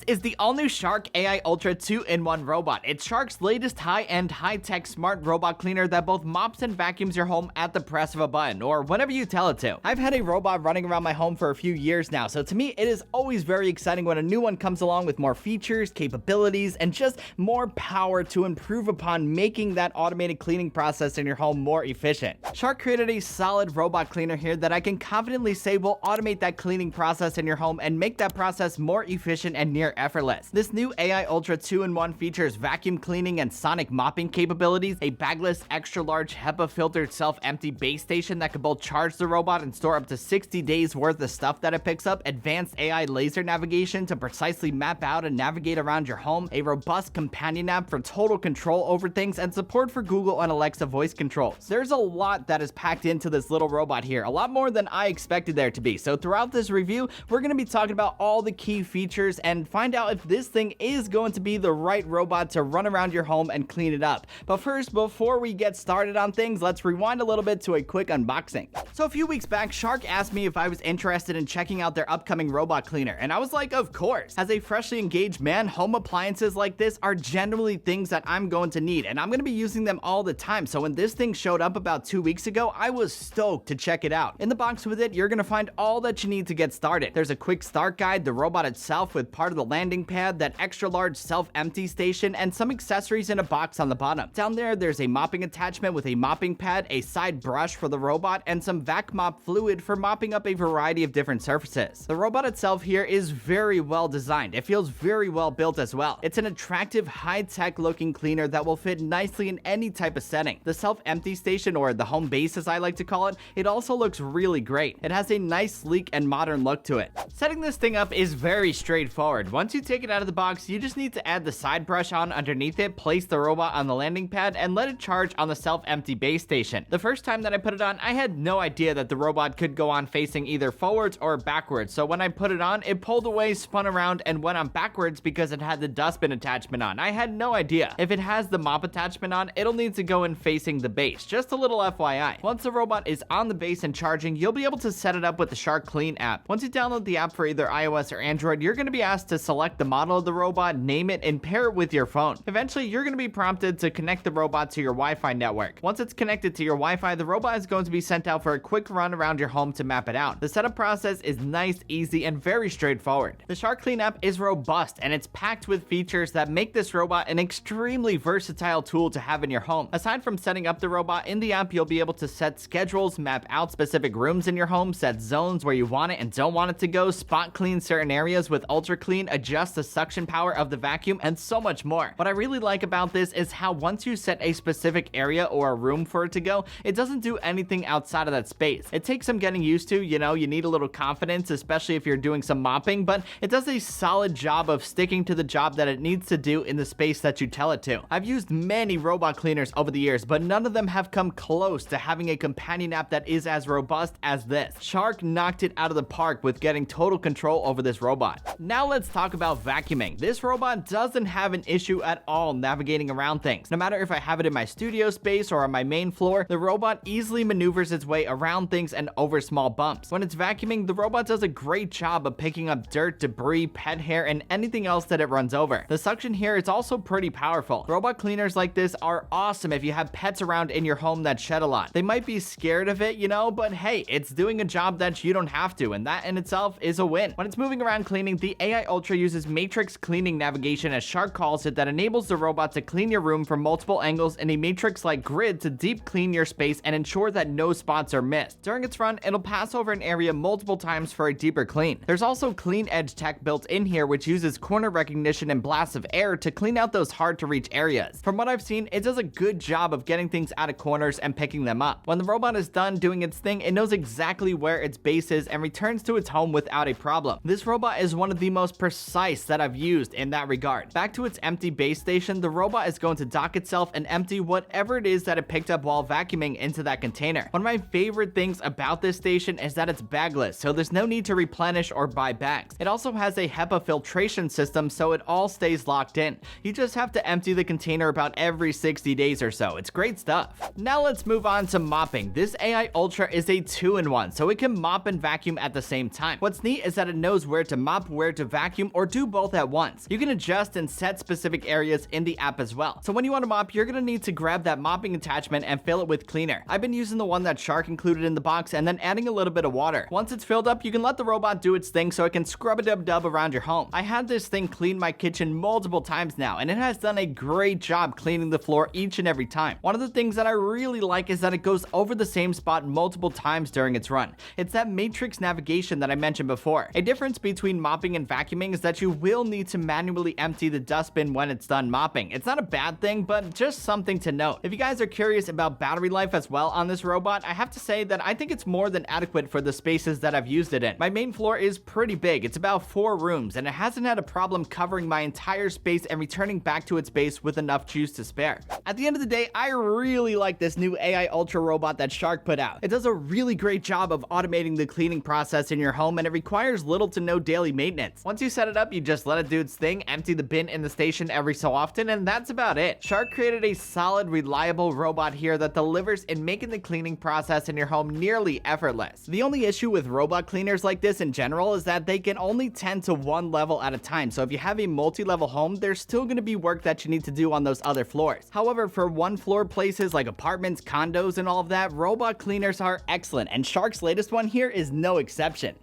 is the all-new Shark AI Ultra 2-in-1 robot. It's Shark's latest high-end, high-tech smart robot cleaner that both mops and vacuums your home at the press of a button, or whenever you tell it to. I've had a robot running around my home for a few years now, so to me it is always very exciting when a new one comes along with more features, capabilities, and just more power to improve upon making that automated cleaning process in your home more efficient. Shark created a solid robot cleaner here that I can confidently say will automate that cleaning process in your home and make that process more efficient and near effortless. This new AI Ultra 2-in-1 features vacuum cleaning and sonic mopping capabilities, a bagless, extra-large HEPA-filtered self-empty base station that can both charge the robot and store up to 60 days worth of stuff that it picks up, advanced AI laser navigation to precisely map out and navigate around your home, a robust companion app for total control over things, and support for Google and Alexa voice controls. There's a lot that is packed into this little robot here, a lot more than I expected there to be. So throughout this review, we're going to be talking about all the key features and find out if this thing is going to be the right robot to run around your home and clean it up. But first, before we get started on things, let's rewind a little bit to a quick unboxing. So a few weeks back, Shark asked me if I was interested in checking out their upcoming robot cleaner, and I was like, of course. As a freshly engaged man, home appliances like this are generally things that I'm going to need, and I'm going to be using them all the time. So when this thing showed up about 2 weeks ago, I was stoked to check it out. In the box with it, you're going to find all that you need to get started. There's a quick start guide, the robot itself with part of the landing pad, that extra large self-empty station, and some accessories in a box on the bottom. Down there's a mopping attachment with a mopping pad, a side brush for the robot, and some vac mop fluid for mopping up a variety of different surfaces. The robot itself here is very well designed. It feels very well built as well. It's an attractive, high-tech looking cleaner that will fit nicely in any type of setting. The self-empty station, or the home base as I like to call it, it also looks really great. It has a nice, sleek, and modern look to it. Setting this thing up is very straightforward. Once you take it out of the box, you just need to add the side brush on underneath it, place the robot on the landing pad, and let it charge on the self-empty base station. The first time that I put it on, I had no idea that the robot could go on facing either forwards or backwards. So when I put it on, it pulled away, spun around, and went on backwards because it had the dustbin attachment on. I had no idea. If it has the mop attachment on, it'll need to go in facing the base. Just a little FYI. Once the robot is on the base and charging, you'll be able to set it up with the Shark Clean app. Once you download the app for either iOS or Android, you're going to be asked to select the model of the robot, name it, and pair it with your phone. Eventually, you're going to be prompted to connect the robot to your Wi-Fi network. Once it's connected to your Wi-Fi, the robot is going to be sent out for a quick run around your home to map it out. The setup process is nice, easy, and very straightforward. The Shark Clean app is robust, and it's packed with features that make this robot an extremely versatile tool to have in your home. Aside from setting up the robot, in the app you'll be able to set schedules, map out specific rooms in your home, set zones where you want it and don't want it to go, spot clean certain areas with Ultra Clean, adjust the suction power of the vacuum, and so much more. What I really like about this is how once you set a specific area or a room for it to go, it doesn't do anything outside of that space. It takes some getting used to, you need a little confidence, especially if you're doing some mopping, but it does a solid job of sticking to the job that it needs to do in the space that you tell it to. I've used many robot cleaners over the years, but none of them have come close to having a companion app that is as robust as this. Shark knocked it out of the park with getting total control over this robot. Now let's talk about vacuuming. This robot doesn't have an issue at all navigating around things. No matter if I have it in my studio space or on my main floor, the robot easily maneuvers its way around things and over small bumps. When it's vacuuming, the robot does a great job of picking up dirt, debris, pet hair, and anything else that it runs over. The suction here is also pretty powerful. Robot cleaners like this are awesome if you have pets around in your home that shed a lot. They might be scared of it, but hey, it's doing a job that you don't have to, and that in itself is a win. When it's moving around cleaning, the AI Ultra uses matrix cleaning navigation, as Shark calls it, that enables the robot to clean your room from multiple angles in a matrix-like grid to deep clean your space and ensure that no spots are missed. During its run, it'll pass over an area multiple times for a deeper clean. There's also clean edge tech built in here, which uses corner recognition and blasts of air to clean out those hard to reach areas. From what I've seen, it does a good job of getting things out of corners and picking them up. When the robot is done doing its thing, it knows exactly where its base is and returns to its home without a problem. This robot is one of the most precise that I've used in that regard. Back to its empty base station, the robot is going to dock itself and empty whatever it is that it picked up while vacuuming into that container. One of my favorite things about this station is that it's bagless, so there's no need to replenish or buy bags. It also has a HEPA filtration system, so it all stays locked in. You just have to empty the container about every 60 days or so. It's great stuff. Now let's move on to mopping. This AI Ultra is a 2-in-1, so it can mop and vacuum at the same time. What's neat is that it knows where to mop, where to vacuum, or do both at once. You can adjust and set specific areas in the app as well. So when you want to mop, you're gonna need to grab that mopping attachment and fill it with cleaner. I've been using the one that Shark included in the box and then adding a little bit of water. Once it's filled up, you can let the robot do its thing so it can scrub a dub around your home. I had this thing clean my kitchen multiple times now, and it has done a great job cleaning the floor each and every time. One of the things that I really like is that it goes over the same spot multiple times during its run. It's that matrix navigation that I mentioned before. A difference between mopping and vacuuming is that you will need to manually empty the dustbin when it's done mopping. It's not a bad thing, but just something to note. If you guys are curious about battery life as well on this robot, I have to say that I think it's more than adequate for the spaces that I've used it in. My main floor is pretty big. It's about 4 rooms, and it hasn't had a problem covering my entire space and returning back to its base with enough juice to spare. At the end of the day, I really like this new AI Ultra robot that Shark put out. It does a really great job of automating the cleaning process in your home, and it requires little to no daily maintenance. Once you set it up, you just let it do its thing, empty the bin in the station every so often, and that's about it. Shark created a solid, reliable robot here that delivers in making the cleaning process in your home nearly effortless. The only issue with robot cleaners like this in general is that they can only tend to one level at a time, so if you have a multi-level home, there's still going to be work that you need to do on those other floors. However, for one floor places like apartments, condos, and all of that, robot cleaners are excellent, and Shark's latest one here is no exception.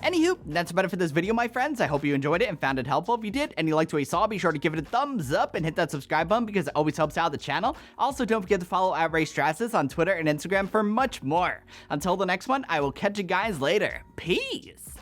Anywho, that's about it for this video, my friends. I hope you enjoyed it and found it helpful. If you did and you liked what you saw, be sure to give it a thumbs up and hit that subscribe button because it always helps out the channel. Also, don't forget to follow @RayStratus on Twitter and Instagram for much more. Until the next one, I will catch you guys later. Peace!